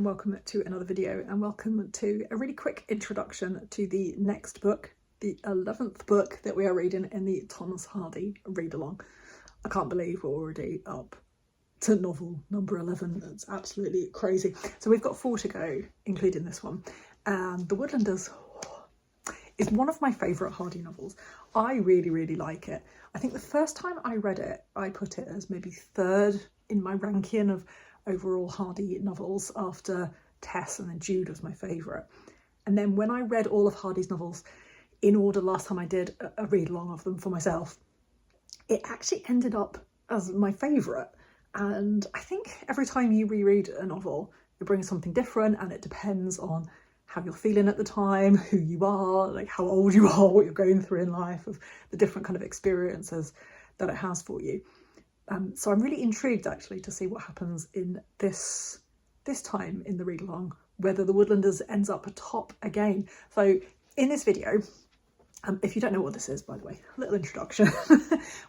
welcome to another video, and welcome to a really quick introduction to the next book, the 11th book that we are reading in the Thomas Hardy read-along. I can't believe we're already up to novel number 11. That's absolutely crazy. So we've got 4 to go, including this one. And The Woodlanders is one of my favourite Hardy novels. I really like it. I think the first time I read it, I put it as maybe 3rd in my ranking of overall Hardy novels, after Tess, and then Jude was my favourite. And then when I read all of Hardy's novels in order last time I did a read along of them for myself, it actually ended up as my favourite. And I think every time you reread a novel, it brings something different, and it depends on how you're feeling at the time, who you are, like how old you are, what you're going through in life, of the different kind of experiences that it has for you. So I'm really intrigued actually to see what happens in this time in the read along, whether the Woodlanders ends up atop again. So in this video, if you don't know what this is, by the way, a little introduction.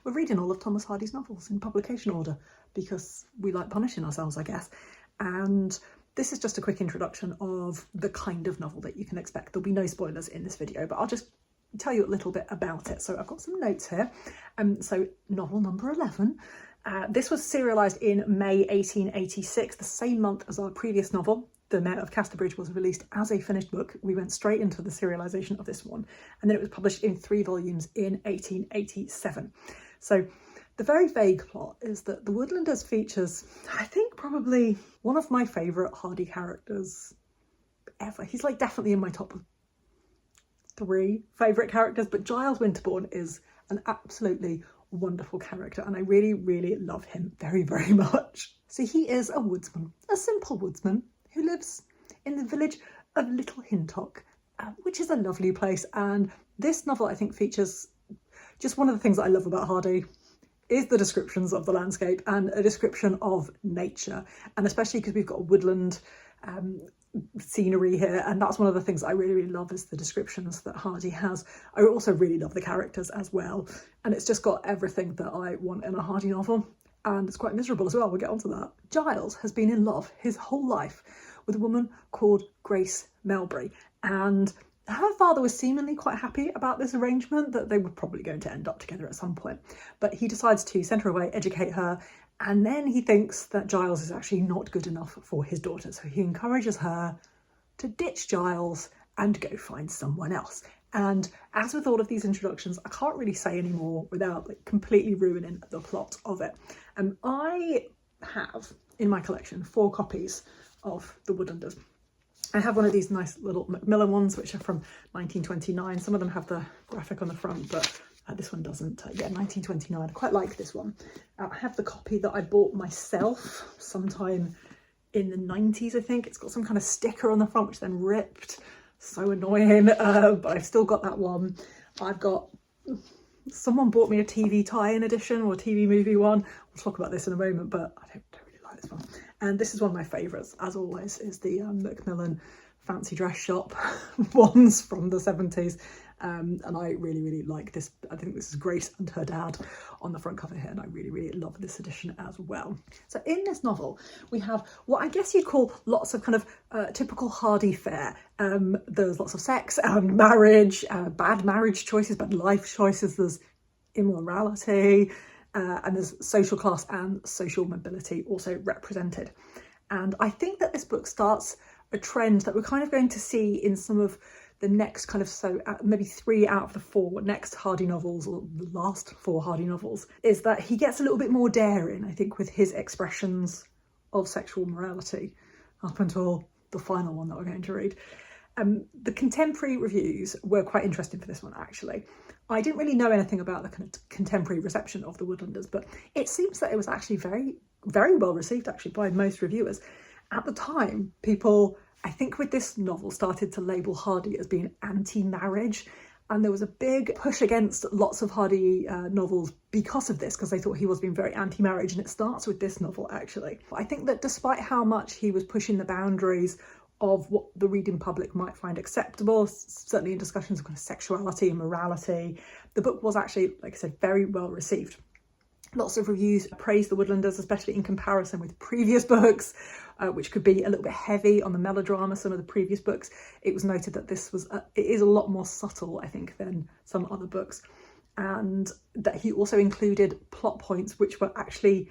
We're reading all of Thomas Hardy's novels in publication order because we like punishing ourselves, I guess. And this is just a quick introduction of the kind of novel that you can expect. There'll be no spoilers in this video, but I'll just tell you a little bit about it. So I've got some notes here. So novel number 11. This was serialised in May 1886, the same month as our previous novel. The Mayor of Casterbridge was released as a finished book. We went straight into the serialisation of this one, and then it was published in 3 volumes in 1887. So the very vague plot is that the Woodlanders features, I think, probably one of my favourite Hardy characters ever. He's like definitely in my top 3 favourite characters, but Giles Winterbourne is an absolutely wonderful character, and I really love him very much. So he is a woodsman, a simple woodsman who lives in the village of Little Hintock, which is a lovely place. And this novel, I think, features just one of the things that I love about Hardy is the descriptions of the landscape and a description of nature, and especially because we've got woodland scenery here, and that's one of the things I really love, is the descriptions that Hardy has. I also really love the characters as well, and it's just got everything that I want in a Hardy novel, and it's quite miserable as well. We'll get onto that. Giles has been in love his whole life with a woman called Grace Melbury, and her father was seemingly quite happy about this arrangement, that they were probably going to end up together at some point, but he decides to send her away, educate her, and then he thinks that Giles is actually not good enough for his daughter, so he encourages her to ditch Giles and go find someone else. And as with all of these introductions, I can't really say any more without like completely ruining the plot of it. I have in my collection 4 copies of The Woodlanders. I have one of these nice little Macmillan ones, which are from 1929. Some of them have the graphic on the front, but this one doesn't. Yeah, 1929. I quite like this one. I have the copy that I bought myself sometime in the 90s, I think. It's got some kind of sticker on the front, which then ripped. So annoying, but I've still got that one. I've got, someone bought me a TV tie-in edition, or a TV movie one. We'll talk about this in a moment, but I don't really like this one. And this is one of my favourites, as always, is the Macmillan fancy dress shop ones from the 70s. And I really like this. I think this is Grace and her dad on the front cover here, and I really love this edition as well. So in this novel, we have what I guess you'd call lots of kind of typical Hardy fare. There's lots of sex and marriage, bad marriage choices, bad life choices, there's immorality, and there's social class and social mobility also represented. And I think that this book starts a trend that we're kind of going to see in some of the next kind of, maybe 3 out of the 4 next Hardy novels, or the last 4 Hardy novels, is that he gets a little bit more daring, I think, with his expressions of sexual morality, up until the final one that we're going to read. The contemporary reviews were quite interesting for this one, actually. I didn't really know anything about the kind of contemporary reception of The Woodlanders, but it seems that it was actually very well received, actually, by most reviewers. At the time, people, I think with this novel, started to label Hardy as being anti-marriage, and there was a big push against lots of Hardy novels because of this, because they thought he was being very anti-marriage, and it starts with this novel, actually. I think that despite how much he was pushing the boundaries of what the reading public might find acceptable, certainly in discussions of kind of sexuality and morality, the book was actually, like I said, very well received. Lots of reviews praise the Woodlanders, especially in comparison with previous books, which could be a little bit heavy on the melodrama. Some of the previous books, it was noted that this was it is a lot more subtle, I think, than some other books, and that he also included plot points which were actually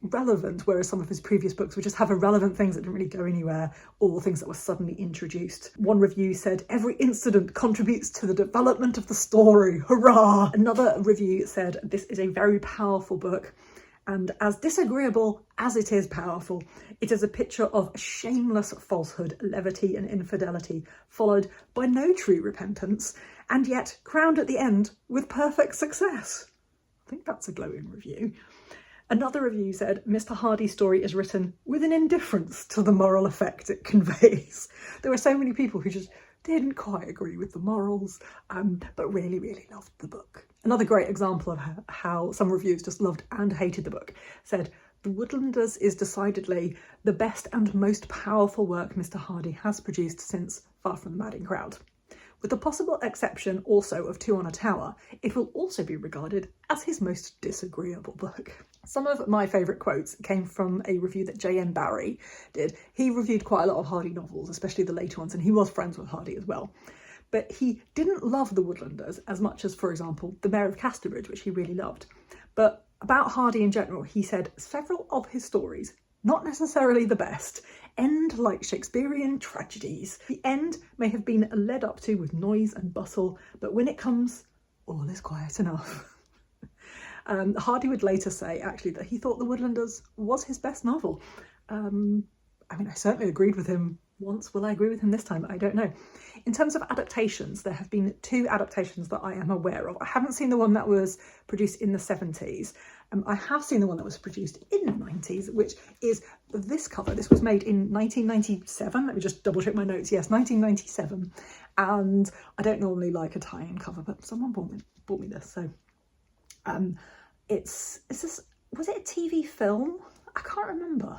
relevant, whereas some of his previous books would just have irrelevant things that didn't really go anywhere, or things that were suddenly introduced. One review said, "Every incident contributes to the development of the story, hurrah!" Another review said, "This is a very powerful book, and as disagreeable as it is powerful, it is a picture of shameless falsehood, levity and infidelity, followed by no true repentance, and yet crowned at the end with perfect success." I think that's a glowing review. Another review said, "Mr. Hardy's story is written with an indifference to the moral effect it conveys." There were so many people who just didn't quite agree with the morals, but really, really loved the book. Another great example of how some reviewers just loved and hated the book said, "The Woodlanders is decidedly the best and most powerful work Mr. Hardy has produced since Far from the Madding Crowd. With the possible exception also of Two on a Tower, it will also be regarded as his most disagreeable book." Some of my favourite quotes came from a review that J.M. Barrie did. He reviewed quite a lot of Hardy novels, especially the later ones, and he was friends with Hardy as well. But he didn't love The Woodlanders as much as, for example, The Mayor of Casterbridge, which he really loved. But about Hardy in general, he said several of his stories, not necessarily the best, end like Shakespearean tragedies. The end may have been led up to with noise and bustle, but when it comes, all is quiet enough. Hardy would later say, actually, that he thought The Woodlanders was his best novel. I mean, I certainly agreed with him once. Will I agree with him this time? I don't know. In terms of adaptations, there have been 2 adaptations that I am aware of. I haven't seen the one that was produced in the 70s. I have seen the one that was produced in the 90s, which is this cover. This was made in 1997. Let me just double check my notes. Yes, 1997. And I don't normally like a tie-in cover, but someone bought me this. So was it a TV film? I can't remember.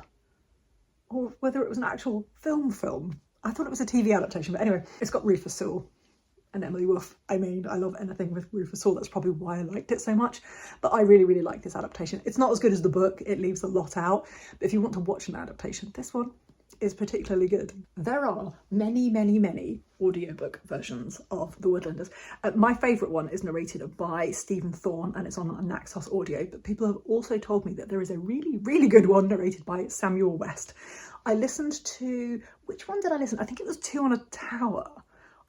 Or whether it was an actual film. I thought it was a TV adaptation, but anyway, it's got Rufus Sewell and Emily Wolfe. I mean, I love anything with Rufus Sewell. That's probably why I liked it so much. But I really, really like this adaptation. It's not as good as the book. It leaves a lot out. But if you want to watch an adaptation, this one is particularly good. There are many, many, many audiobook versions of The Woodlanders. My favourite one is narrated by Stephen Thorne, and it's on Naxos Audio, but people have also told me that there is a really, really good one narrated by Samuel West. I listened to, which one did I listen? I think it was Two on a Tower.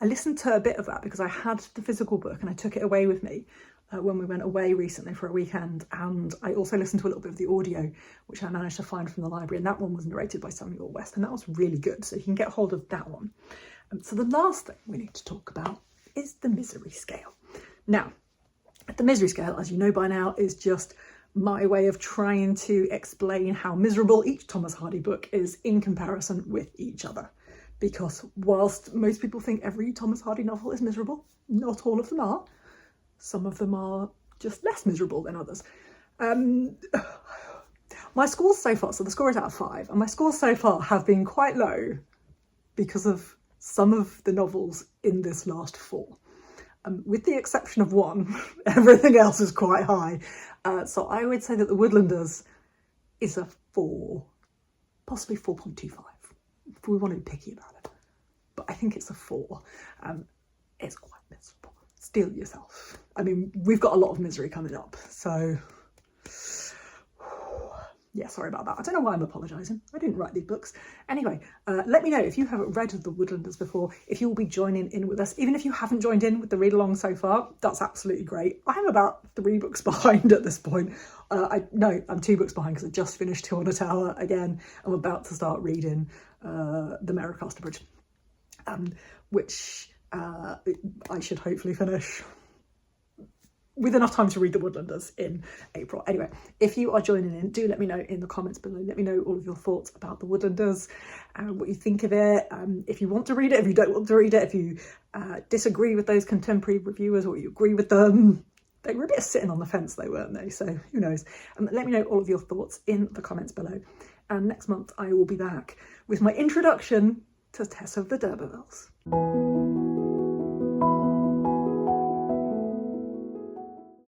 I listened to a bit of that because I had the physical book and I took it away with me when we went away recently for a weekend, and I also listened to a little bit of the audio which I managed to find from the library, and that one was narrated by Samuel West, and that was really good, so you can get hold of that one. So the last thing we need to talk about is the misery scale. Now, the misery scale, as you know by now, is just my way of trying to explain how miserable each Thomas Hardy book is in comparison with each other. Because whilst most people think every Thomas Hardy novel is miserable, not all of them are. Some of them are just less miserable than others. My scores so far, so the score is out of 5, and my scores so far have been quite low because of some of the novels in this last 4. With the exception of one, everything else is quite high. So I would say that The Woodlanders is a 4, possibly 4.25, if we want to be picky about it. But I think it's a 4. It's quite miserable. Steel yourself. I mean, we've got a lot of misery coming up, so yeah, sorry about that. I don't know why I'm apologising. I didn't write these books. Anyway, let me know if you haven't read The Woodlanders before, if you will be joining in with us. Even if you haven't joined in with the read along so far, that's absolutely great. I'm about 3 books behind at this point. I'm 2 books behind because I just finished Two on a Tower again. I'm about to start reading The Mayor of Casterbridge, which I should hopefully finish with enough time to read The Woodlanders in April. Anyway, if you are joining in, do let me know in the comments below. Let me know all of your thoughts about The Woodlanders and what you think of it. If you want to read it, if you don't want to read it, if you disagree with those contemporary reviewers or you agree with them. They were a bit sitting on the fence though, weren't they? So who knows? Let me know all of your thoughts in the comments below. And next month I will be back with my introduction to Tess of the D'Urbervilles.